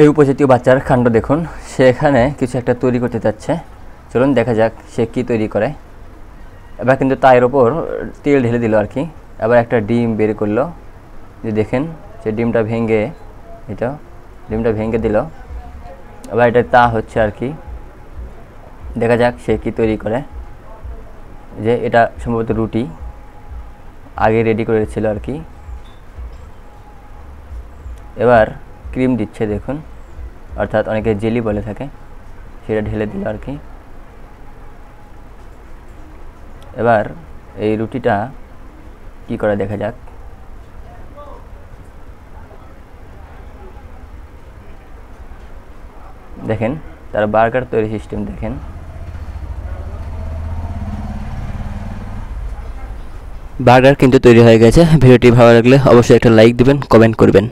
এই উপজাতীয় বাচ্চার কাণ্ড দেখুন, সে এখানে কিছু একটা তৈরি করতে যাচ্ছে। চলুন দেখা যাক সে কি তৈরি করে। এবার কিন্তু তার ওপর তেল ঢেলে দিল আর কি। এবার একটা ডিম বের করলো, যে দেখেন সে ডিমটা ভেঙে দিল। এবার এটা তা হচ্ছে আর কি। দেখা যাক সে কি তৈরি করে। যে এটা সম্ভবত রুটি আগে রেডি করে ছিল আর কি। এবার ক্রিম দিচ্ছে দেখুন, অর্থাৎ অনেকে জেলি বলে থাকে, সেটা ঢেলে দিল আর কি। এবার এই রুটিটা কি করে দেখা যাক। দেখেন তার বার্গার তৈরি সিস্টেম দেখেন। বার্গার কিন্তু তৈরি হয়ে গেছে। ভিডিওটি ভালো লাগলে অবশ্যই একটা লাইক দিবেন, কমেন্ট করবেন।